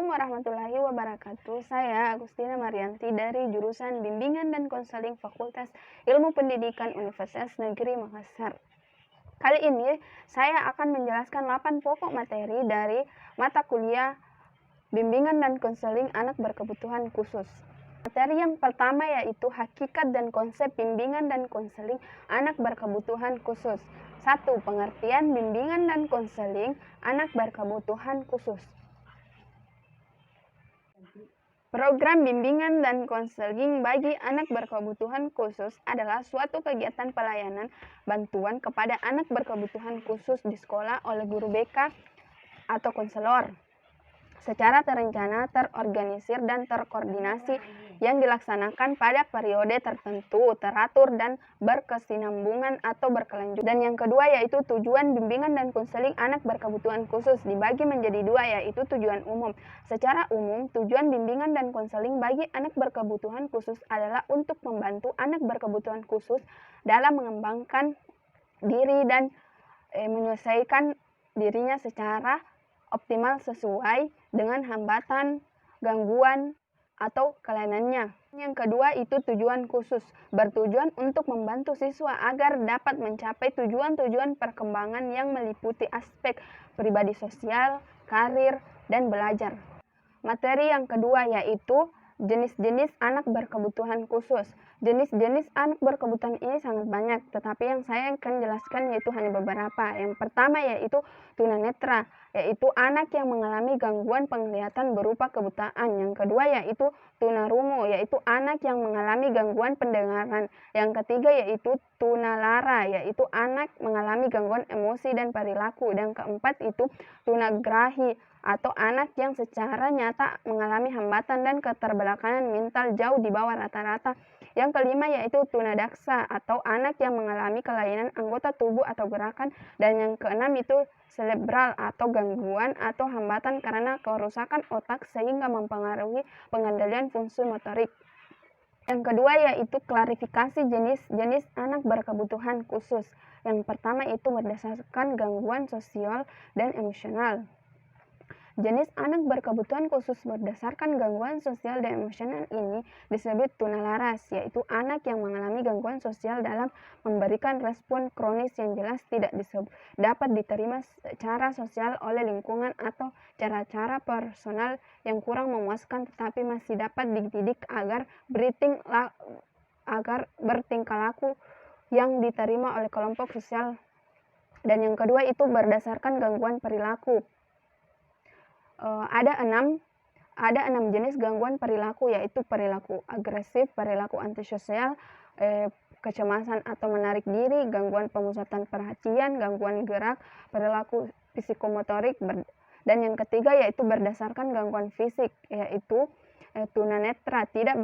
Assalamualaikum warahmatullahi wabarakatuh. Saya Agustina Marianti dari jurusan Bimbingan dan Konseling Fakultas Ilmu Pendidikan Universitas Negeri Makassar. Kali ini saya akan menjelaskan 8 pokok materi dari mata kuliah Bimbingan dan Konseling Anak Berkebutuhan Khusus. Materi yang pertama yaitu hakikat dan konsep bimbingan dan konseling anak berkebutuhan khusus. 1. Pengertian bimbingan dan konseling anak berkebutuhan khusus. Program bimbingan dan konseling bagi anak berkebutuhan khusus adalah suatu kegiatan pelayanan bantuan kepada anak berkebutuhan khusus di sekolah oleh guru BK atau konselor secara terencana, terorganisir, dan terkoordinasi yang dilaksanakan pada periode tertentu, teratur, dan berkesinambungan atau berkelanjutan. Dan yang kedua yaitu tujuan bimbingan dan konseling anak berkebutuhan khusus dibagi menjadi dua, yaitu tujuan umum. Secara umum, tujuan bimbingan dan konseling bagi anak berkebutuhan khusus adalah untuk membantu anak berkebutuhan khusus dalam mengembangkan diri dan menyelesaikan dirinya secara optimal sesuai dengan hambatan, gangguan, atau kelainannya. Yang kedua itu tujuan khusus, bertujuan untuk membantu siswa agar dapat mencapai tujuan-tujuan perkembangan yang meliputi aspek pribadi sosial, karir, dan belajar. Materi yang kedua yaitu jenis-jenis anak berkebutuhan khusus. Jenis-jenis anak berkebutuhan ini sangat banyak, tetapi yang saya akan jelaskan yaitu hanya beberapa. Yang pertama yaitu tunanetra, yaitu anak yang mengalami gangguan penglihatan berupa kebutaan. Yang kedua yaitu tunarungu, yaitu anak yang mengalami gangguan pendengaran. Yang ketiga yaitu tunalara, yaitu anak mengalami gangguan emosi dan perilaku. Dan keempat itu tunagrahi, atau anak yang secara nyata mengalami hambatan dan keterbelakangan mental jauh di bawah rata-rata. Yang kelima yaitu tunadaksa, atau anak yang mengalami kelainan anggota tubuh atau gerakan. Dan yang keenam itu cerebral, atau gangguan atau hambatan karena kerusakan otak sehingga mempengaruhi pengendalian fungsi motorik. Yang kedua yaitu klarifikasi jenis-jenis anak berkebutuhan khusus. Yang pertama itu berdasarkan gangguan sosial dan emosional. Jenis anak berkebutuhan khusus berdasarkan gangguan sosial dan emosional ini disebut tunalaras, yaitu anak yang mengalami gangguan sosial dalam memberikan respon kronis yang jelas tidak dapat diterima secara sosial oleh lingkungan atau cara-cara personal yang kurang memuaskan, tetapi masih dapat dididik agar bertingkah laku yang diterima oleh kelompok sosial. Dan yang kedua itu berdasarkan gangguan perilaku. Ada enam jenis gangguan perilaku, yaitu perilaku agresif, perilaku antisosial, kecemasan atau menarik diri, gangguan pemusatan perhatian, gangguan gerak, perilaku psikomotorik, dan yang ketiga yaitu berdasarkan gangguan fisik, yaitu tunanetra, tidak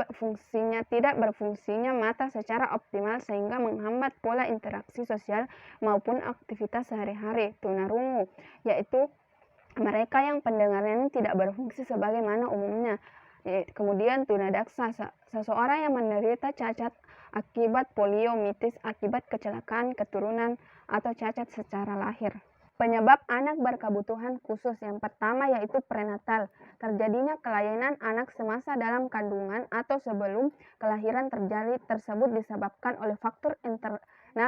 berfungsinya mata secara optimal sehingga menghambat pola interaksi sosial maupun aktivitas sehari-hari. Tunarungu, yaitu mereka yang pendengarannya tidak berfungsi sebagaimana umumnya. Kemudian tunadaksa, seseorang yang menderita cacat akibat poliomielitis akibat kecelakaan keturunan atau cacat secara lahir. Penyebab anak berkebutuhan khusus yang pertama yaitu prenatal, terjadinya kelainan anak semasa dalam kandungan atau sebelum kelahiran terjadi tersebut disebabkan oleh faktor internal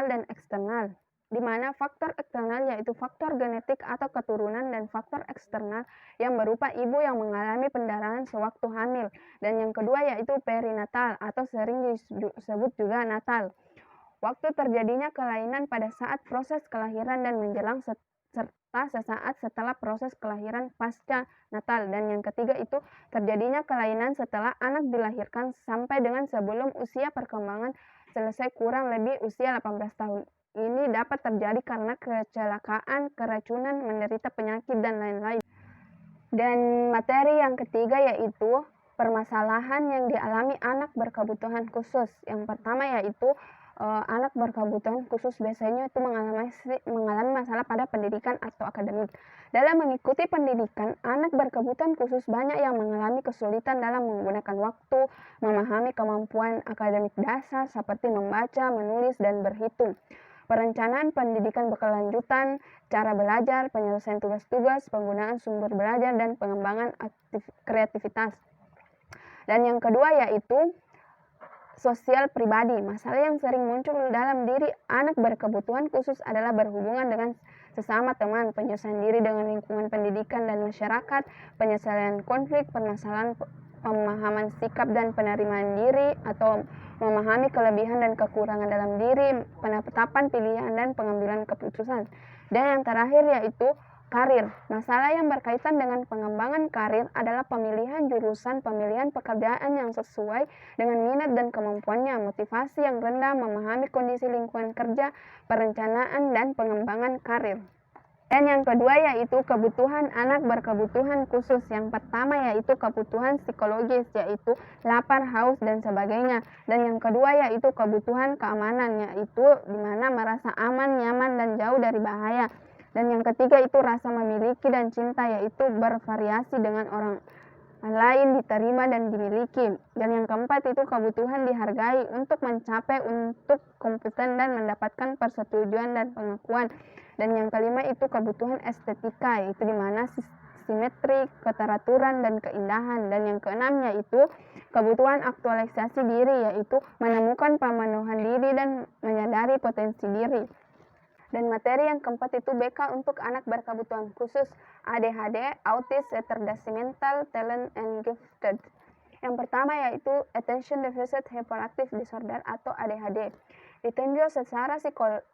dan eksternal, di mana faktor eksternal yaitu faktor genetik atau keturunan dan faktor eksternal yang berupa ibu yang mengalami pendarahan sewaktu hamil. Dan yang kedua yaitu perinatal atau sering disebut juga natal, waktu terjadinya kelainan pada saat proses kelahiran dan menjelang serta sesaat setelah proses kelahiran pasca natal. Dan yang ketiga itu terjadinya kelainan setelah anak dilahirkan sampai dengan sebelum usia perkembangan selesai kurang lebih usia 18 tahun. Ini dapat terjadi karena kecelakaan, keracunan, menderita penyakit, dan lain-lain. Dan materi yang ketiga yaitu permasalahan yang dialami anak berkebutuhan khusus. Yang pertama yaitu anak berkebutuhan khusus biasanya itu mengalami masalah pada pendidikan atau akademik. Dalam mengikuti pendidikan, anak berkebutuhan khusus banyak yang mengalami kesulitan dalam menggunakan waktu, memahami kemampuan akademik dasar seperti membaca, menulis, dan berhitung. perencanaan pendidikan berkelanjutan, cara belajar, penyelesaian tugas-tugas, penggunaan sumber belajar, dan pengembangan kreativitas. Dan yang kedua yaitu sosial pribadi. Masalah yang sering muncul dalam diri anak berkebutuhan khusus adalah berhubungan dengan sesama teman, penyesuaian diri dengan lingkungan pendidikan dan masyarakat, penyelesaian konflik, permasalahan, pemahaman sikap dan penerimaan diri atau memahami kelebihan dan kekurangan dalam diri, penetapan pilihan dan pengambilan keputusan. Dan yang terakhir yaitu karir. Masalah yang berkaitan dengan pengembangan karir adalah pemilihan jurusan, pemilihan pekerjaan yang sesuai dengan minat dan kemampuannya, motivasi yang rendah, memahami kondisi lingkungan kerja, perencanaan dan pengembangan karir. Dan yang kedua yaitu kebutuhan anak berkebutuhan khusus. Yang pertama yaitu kebutuhan psikologis, yaitu lapar, haus, dan sebagainya. Dan yang kedua yaitu kebutuhan keamanan, yaitu dimana merasa aman, nyaman, dan jauh dari bahaya. Dan yang ketiga itu rasa memiliki dan cinta, yaitu bervariasi dengan orang lain, diterima dan dimiliki. Dan yang keempat itu kebutuhan dihargai untuk mencapai, untuk kompeten dan mendapatkan persetujuan dan pengakuan. Dan yang kelima itu kebutuhan estetika, yaitu dimana simetri, keteraturan, dan keindahan. Dan yang keenam yaitu kebutuhan aktualisasi diri, yaitu menemukan pemenuhan diri dan menyadari potensi diri. Dan materi yang keempat itu BK untuk anak berkebutuhan khusus, ADHD, Autis, Retardasi Mental, Talent, and Gifted. Yang pertama yaitu Attention Deficit Hyperactive Disorder atau ADHD. Ditinjau secara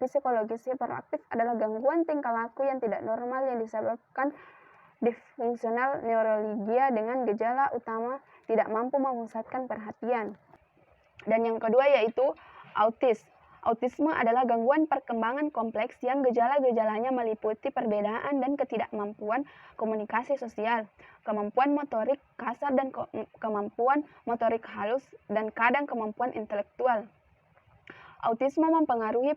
psikologis, hiperaktif adalah gangguan tingkah laku yang tidak normal yang disebabkan disfungsional neurologia dengan gejala utama tidak mampu memusatkan perhatian. Dan yang kedua yaitu autis. Autisme adalah gangguan perkembangan kompleks yang gejala-gejalanya meliputi perbedaan dan ketidakmampuan komunikasi sosial, kemampuan motorik kasar dan kemampuan motorik halus, dan kadang kemampuan intelektual. Autisme mempengaruhi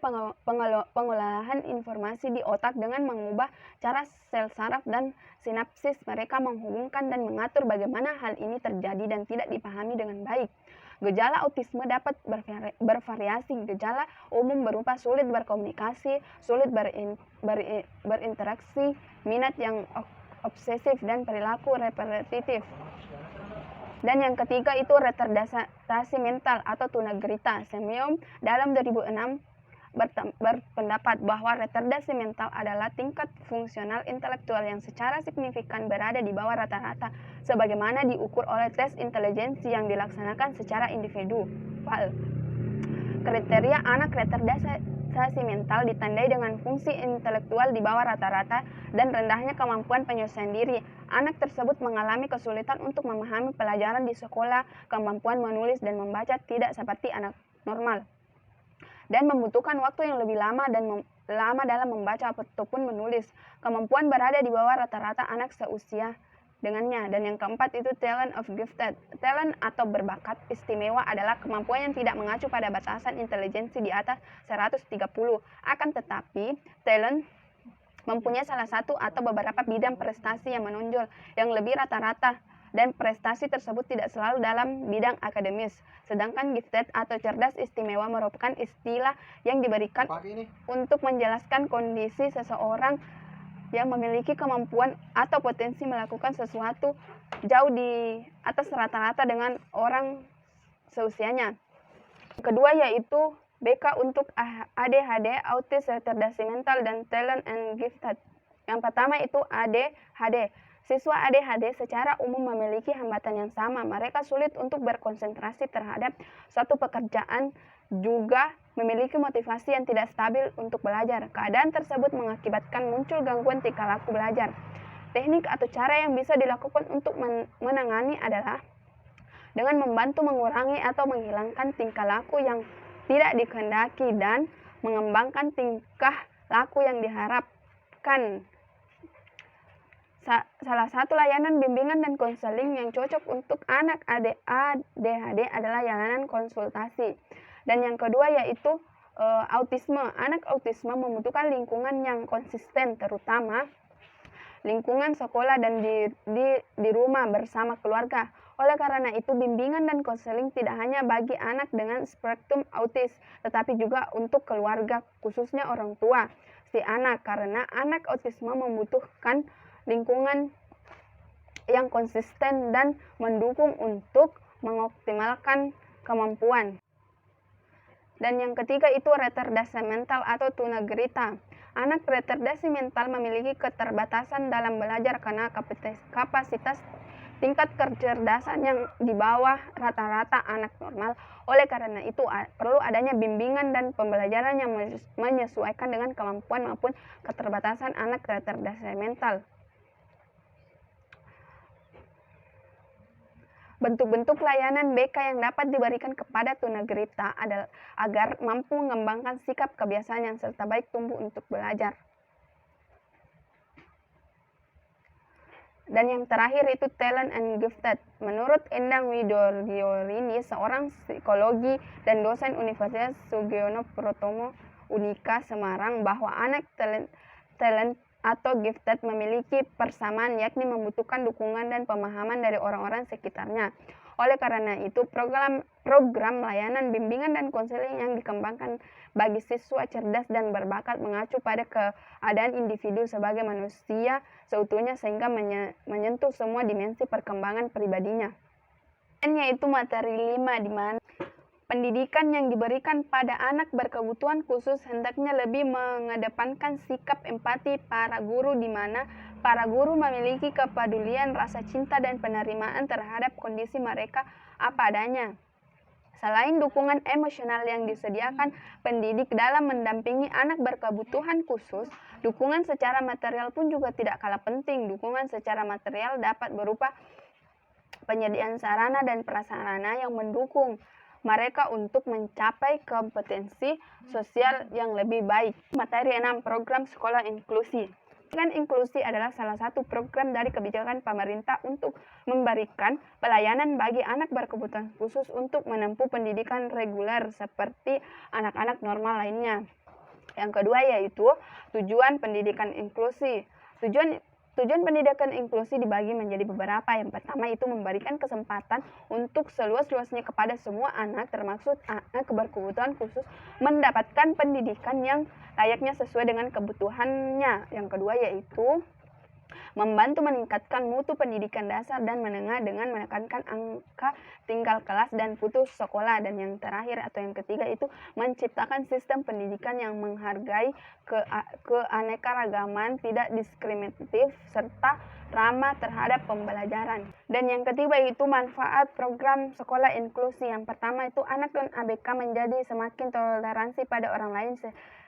pengolahan informasi di otak dengan mengubah cara sel saraf dan sinapsis mereka menghubungkan dan mengatur bagaimana hal ini terjadi dan tidak dipahami dengan baik. Gejala autisme dapat bervariasi. Gejala umum berupa sulit berkomunikasi, sulit berinteraksi, minat yang obsesif, dan perilaku repetitif. Dan yang ketiga itu retardasi mental atau tunagrita. Semyom dalam 2006 berpendapat bahwa retardasi mental adalah tingkat fungsional intelektual yang secara signifikan berada di bawah rata-rata, sebagaimana diukur oleh tes intelijensi yang dilaksanakan secara individual. Kriteria anak retardasi mental ditandai dengan fungsi intelektual di bawah rata-rata dan rendahnya kemampuan penyelesaian diri. Anak tersebut mengalami kesulitan untuk memahami pelajaran di sekolah, kemampuan menulis dan membaca tidak seperti anak normal, dan membutuhkan waktu yang lebih lama dalam membaca ataupun menulis. Kemampuan berada di bawah rata-rata anak seusia dengannya. Dan yang keempat itu talent of gifted. Talent atau berbakat istimewa adalah kemampuan yang tidak mengacu pada batasan intelijensi di atas 130. Akan tetapi, talent mempunyai salah satu atau beberapa bidang prestasi yang menonjol yang lebih rata-rata, dan prestasi tersebut tidak selalu dalam bidang akademis. Sedangkan gifted atau cerdas istimewa merupakan istilah yang diberikan untuk menjelaskan kondisi seseorang yang memiliki kemampuan atau potensi melakukan sesuatu jauh di atas rata-rata dengan orang seusianya. Kedua yaitu BK untuk ADHD, Autis, Retardasi Mental, dan Talent and Gifted. Yang pertama itu ADHD. Siswa ADHD secara umum memiliki hambatan yang sama. Mereka sulit untuk berkonsentrasi terhadap suatu pekerjaan, juga memiliki motivasi yang tidak stabil untuk belajar. Keadaan tersebut mengakibatkan muncul gangguan tingkah laku belajar. Teknik atau cara yang bisa dilakukan untuk menangani adalah dengan membantu mengurangi atau menghilangkan tingkah laku yang tidak dikehendaki dan mengembangkan tingkah laku yang diharapkan. Salah satu layanan bimbingan dan konseling yang cocok untuk anak ADHD adalah layanan konsultasi. Dan yang kedua yaitu autisme. Anak autisme membutuhkan lingkungan yang konsisten, terutama lingkungan sekolah dan di rumah bersama keluarga. Oleh karena itu, bimbingan dan konseling tidak hanya bagi anak dengan spektrum autis, tetapi juga untuk keluarga, khususnya orang tua si anak, karena anak autisme membutuhkan lingkungan yang konsisten dan mendukung untuk mengoptimalkan kemampuan. Dan yang ketiga itu retardasi mental atau tunagrita. Anak retardasi mental memiliki keterbatasan dalam belajar karena kapasitas tingkat kecerdasan yang di bawah rata-rata anak normal. Oleh karena itu perlu adanya bimbingan dan pembelajaran yang menyesuaikan dengan kemampuan maupun keterbatasan anak retardasi mental. Bentuk-bentuk layanan BK yang dapat diberikan kepada tunagrita adalah agar mampu mengembangkan sikap kebiasaan yang serta baik tumbuh untuk belajar. Dan yang terakhir itu talent and gifted. Menurut Endang Widoriorini, seorang psikologi dan dosen Universitas Sugiono Pratomo Unika Semarang, bahwa anak talent atau gifted memiliki persamaan, yakni membutuhkan dukungan dan pemahaman dari orang-orang sekitarnya. Oleh karena itu, program layanan bimbingan dan konseling yang dikembangkan bagi siswa cerdas dan berbakat mengacu pada keadaan individu sebagai manusia seutuhnya sehingga menyentuh semua dimensi perkembangan pribadinya. Dan yaitu materi 5, di mana pendidikan yang diberikan pada anak berkebutuhan khusus hendaknya lebih mengedepankan sikap empati para guru, di mana para guru memiliki kepedulian, rasa cinta, dan penerimaan terhadap kondisi mereka apa adanya. Selain dukungan emosional yang disediakan pendidik dalam mendampingi anak berkebutuhan khusus, dukungan secara material pun juga tidak kalah penting. Dukungan secara material dapat berupa penyediaan sarana dan prasarana yang mendukung mereka untuk mencapai kompetensi sosial yang lebih baik. Materi 6, program sekolah inklusi. Pendidikan inklusi adalah salah satu program dari kebijakan pemerintah untuk memberikan pelayanan bagi anak berkebutuhan khusus untuk menempuh pendidikan reguler seperti anak-anak normal lainnya. Yang kedua yaitu tujuan pendidikan inklusi. Tujuan pendidikan inklusi dibagi menjadi beberapa. Yang pertama itu memberikan kesempatan untuk seluas-luasnya kepada semua anak, termasuk anak berkebutuhan khusus, mendapatkan pendidikan yang layaknya sesuai dengan kebutuhannya. Yang kedua yaitu membantu meningkatkan mutu pendidikan dasar dan menengah dengan menekankan angka tinggal kelas dan putus sekolah. Dan yang terakhir atau yang ketiga itu menciptakan sistem pendidikan yang menghargai keanekaragaman, tidak diskriminatif, serta ramah terhadap pembelajaran. Dan yang ketiga itu manfaat program sekolah inklusi. Yang pertama itu anak non ABK menjadi semakin toleransi pada orang lain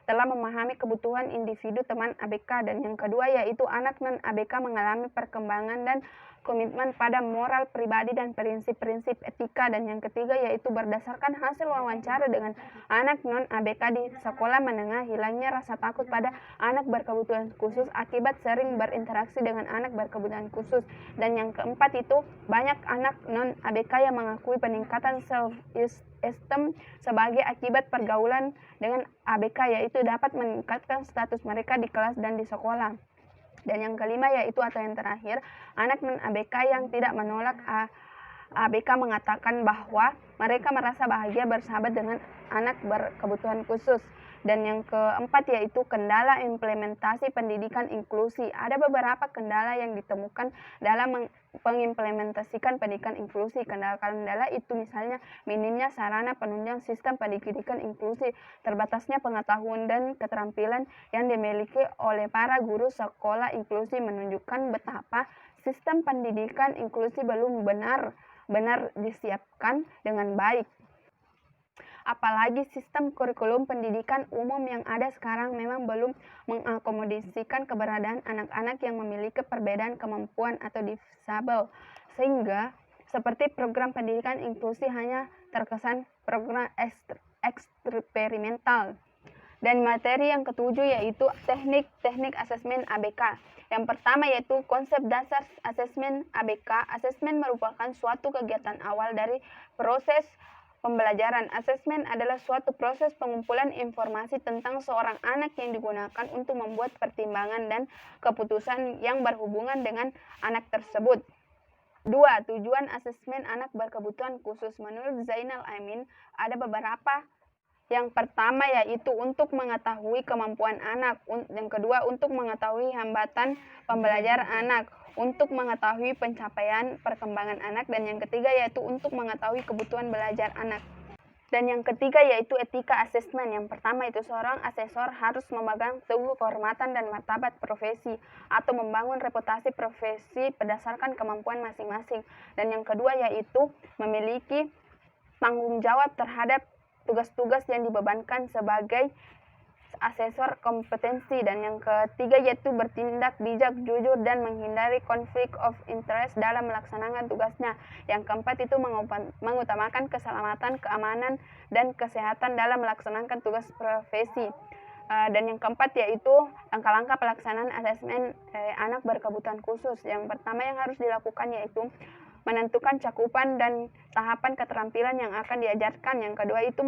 telah memahami kebutuhan individu teman ABK. Dan yang kedua yaitu anak non ABK mengalami perkembangan dan komitmen pada moral pribadi dan prinsip-prinsip etika. Dan yang ketiga yaitu berdasarkan hasil wawancara dengan anak non ABK di sekolah menengah, hilangnya rasa takut pada anak berkebutuhan khusus akibat sering berinteraksi dengan anak berkebutuhan khusus. Dan yang keempat itu banyak anak non ABK yang mengakui peningkatan self-esteem sebagai akibat pergaulan dengan ABK, yaitu dapat meningkatkan status mereka di kelas dan di sekolah. Dan yang kelima yaitu atau yang terakhir, anak non ABK yang tidak menolak ABK mengatakan bahwa mereka merasa bahagia bersahabat dengan anak berkebutuhan khusus. Dan yang keempat yaitu kendala implementasi pendidikan inklusi. Ada beberapa kendala yang ditemukan dalam mengimplementasikan pendidikan inklusi. Kendala-kendala itu misalnya minimnya sarana penunjang sistem pendidikan inklusi, terbatasnya pengetahuan dan keterampilan yang dimiliki oleh para guru sekolah inklusi menunjukkan betapa sistem pendidikan inklusi belum benar-benar disiapkan dengan baik. Apalagi sistem kurikulum pendidikan umum yang ada sekarang memang belum mengakomodasikan keberadaan anak-anak yang memiliki perbedaan kemampuan atau disabel, sehingga seperti program pendidikan inklusi hanya terkesan program eksperimental. Dan materi yang ketujuh yaitu teknik asesmen ABK. Yang pertama yaitu konsep dasar asesmen ABK. Asesmen merupakan suatu kegiatan awal dari proses pembelajaran. Asesmen adalah suatu proses pengumpulan informasi tentang seorang anak yang digunakan untuk membuat pertimbangan dan keputusan yang berhubungan dengan anak tersebut. 2. Tujuan asesmen anak berkebutuhan khusus. Menurut Zainal Amin, ada beberapa. Yang pertama yaitu untuk mengetahui kemampuan anak. Yang kedua, untuk mengetahui hambatan pembelajaran anak. Untuk mengetahui pencapaian perkembangan anak. Dan yang ketiga yaitu untuk mengetahui kebutuhan belajar anak. Dan yang ketiga yaitu etika asesmen. Yang pertama itu seorang asesor harus memegang teguh kehormatan dan martabat profesi atau membangun reputasi profesi berdasarkan kemampuan masing-masing. Dan yang kedua yaitu memiliki tanggung jawab terhadap tugas-tugas yang dibebankan sebagai asesor kompetensi. Dan yang ketiga yaitu bertindak bijak, jujur, dan menghindari konflik of interest dalam melaksanakan tugasnya. Yang keempat itu mengutamakan keselamatan, keamanan, dan kesehatan dalam melaksanakan tugas profesi. Dan yang keempat yaitu langkah-langkah pelaksanaan asesmen anak berkebutuhan khusus. Yang pertama yang harus dilakukan yaitu menentukan cakupan dan tahapan keterampilan yang akan diajarkan. Yang kedua itu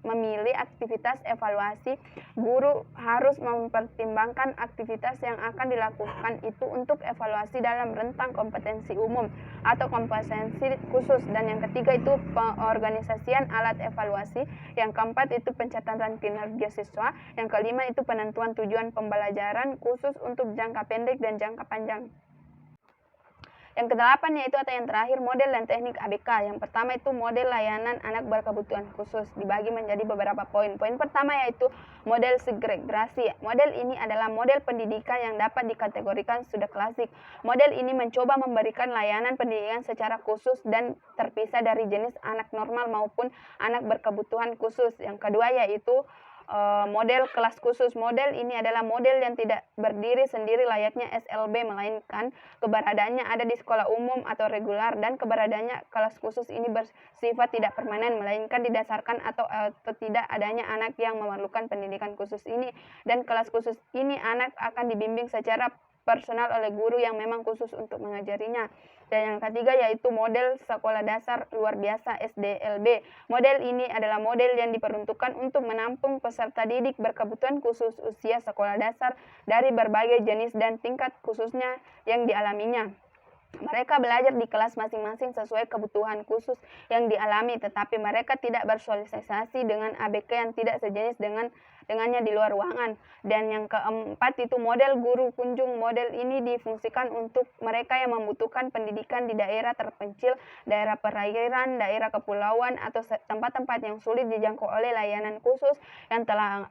memilih aktivitas evaluasi. Guru harus mempertimbangkan aktivitas yang akan dilakukan itu untuk evaluasi dalam rentang kompetensi umum atau kompetensi khusus. Dan yang ketiga itu pengorganisasian alat evaluasi. Yang keempat itu pencatatan kinerja siswa. Yang kelima itu penentuan tujuan pembelajaran khusus untuk jangka pendek dan jangka panjang. Yang kedelapan yaitu atau yang terakhir model dan teknik ABK. Yang pertama itu model layanan anak berkebutuhan khusus, dibagi menjadi beberapa poin. Poin pertama yaitu model segregasi. Model ini adalah model pendidikan yang dapat dikategorikan sudah klasik. Model ini mencoba memberikan layanan pendidikan secara khusus dan terpisah dari jenis anak normal maupun anak berkebutuhan khusus. Yang kedua yaitu model kelas khusus. Model ini adalah model yang tidak berdiri sendiri layaknya SLB, melainkan keberadaannya ada di sekolah umum atau regular, dan keberadaannya kelas khusus ini bersifat tidak permanen, melainkan didasarkan atau tidak adanya anak yang memerlukan pendidikan khusus ini. Dan kelas khusus ini anak akan dibimbing secara personal oleh guru yang memang khusus untuk mengajarinya. Dan yang ketiga yaitu model sekolah dasar luar biasa SDLB. Model ini adalah model yang diperuntukkan untuk menampung peserta didik berkebutuhan khusus usia sekolah dasar dari berbagai jenis dan tingkat khususnya yang dialaminya. Mereka belajar di kelas masing-masing sesuai kebutuhan khusus yang dialami, tetapi mereka tidak bersosialisasi dengan ABK yang tidak sejenis dengannya di luar ruangan. Dan yang keempat itu model guru kunjung. Model ini difungsikan untuk mereka yang membutuhkan pendidikan di daerah terpencil, daerah perairan, daerah kepulauan, atau tempat-tempat yang sulit dijangkau oleh layanan khusus yang telah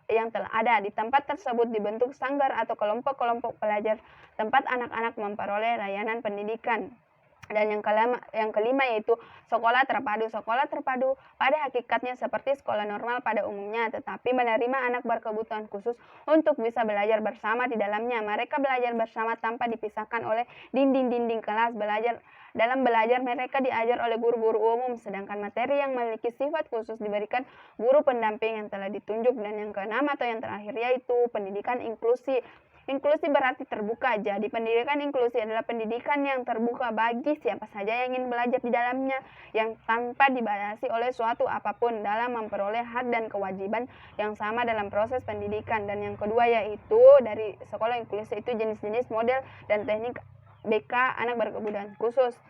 ada. Di tempat tersebut dibentuk sanggar atau kelompok-kelompok pelajar tempat anak-anak memperoleh layanan pendidikan. Dan yang kelima yaitu sekolah terpadu. Sekolah terpadu pada hakikatnya seperti sekolah normal pada umumnya, tetapi menerima anak berkebutuhan khusus untuk bisa belajar bersama di dalamnya. Mereka belajar bersama tanpa dipisahkan oleh dinding-dinding kelas. Dalam belajar mereka diajar oleh guru-guru umum, sedangkan materi yang memiliki sifat khusus diberikan guru pendamping yang telah ditunjuk. Dan yang keenam atau yang terakhir yaitu pendidikan inklusi. Inklusi berarti terbuka. Jadi pendidikan inklusi adalah pendidikan yang terbuka bagi siapa saja yang ingin belajar di dalamnya, yang tanpa dibatasi oleh suatu apapun dalam memperoleh hak dan kewajiban yang sama dalam proses pendidikan. Dan yang kedua yaitu dari sekolah inklusi itu jenis-jenis model dan teknik BK anak berkebutuhan khusus.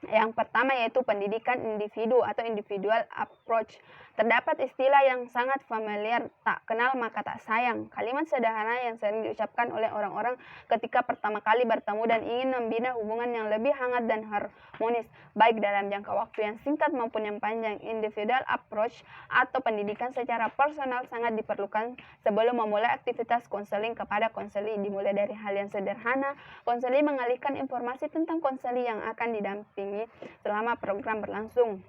Yang pertama yaitu pendidikan individu atau individual approach. Terdapat istilah yang sangat familiar, tak kenal maka tak sayang. Kalimat sederhana yang sering diucapkan oleh orang-orang ketika pertama kali bertemu dan ingin membina hubungan yang lebih hangat dan harmonis, baik dalam jangka waktu yang singkat maupun yang panjang. Individual approach atau pendidikan secara personal sangat diperlukan sebelum memulai aktivitas konseling kepada konseli. Dimulai dari hal yang sederhana, konseli mengalihkan informasi tentang konseli yang akan didampingi selama program berlangsung.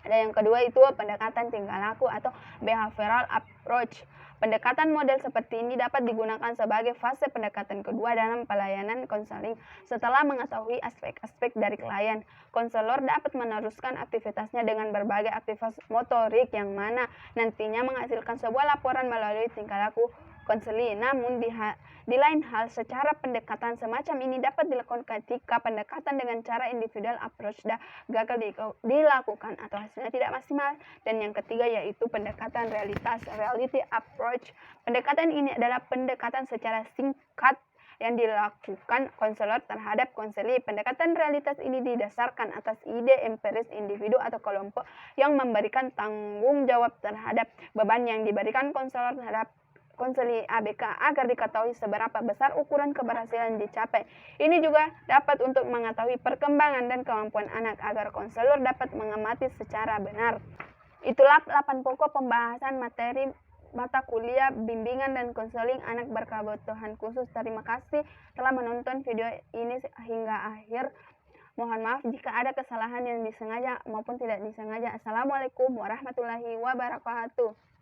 Dan yang kedua itu pendekatan tingkah laku atau behavioral approach. Pendekatan model seperti ini dapat digunakan sebagai fase pendekatan kedua dalam pelayanan konseling. Setelah mengetahui aspek-aspek dari klien, konselor dapat meneruskan aktivitasnya dengan berbagai aktivitas motorik yang mana nantinya menghasilkan sebuah laporan melalui tingkah laku konseli. Namun di lain hal, secara pendekatan semacam ini dapat dilakukan ketika pendekatan dengan cara individual approach gagal dilakukan atau hasilnya tidak maksimal. Dan yang ketiga yaitu pendekatan reality approach. Pendekatan ini adalah pendekatan secara singkat yang dilakukan konselor terhadap konseli. Pendekatan realitas ini didasarkan atas ide empiris individu atau kelompok yang memberikan tanggung jawab terhadap beban yang diberikan konselor terhadap konseli ABK agar diketahui seberapa besar ukuran keberhasilan dicapai. Ini juga dapat untuk mengetahui perkembangan dan kemampuan anak agar konselor dapat mengamati secara benar. Itulah 8 pokok pembahasan materi mata kuliah bimbingan dan konseling anak berkebutuhan khusus. Terima kasih telah menonton video ini hingga akhir. Mohon maaf jika ada kesalahan yang disengaja maupun tidak disengaja. Assalamualaikum warahmatullahi wabarakatuh.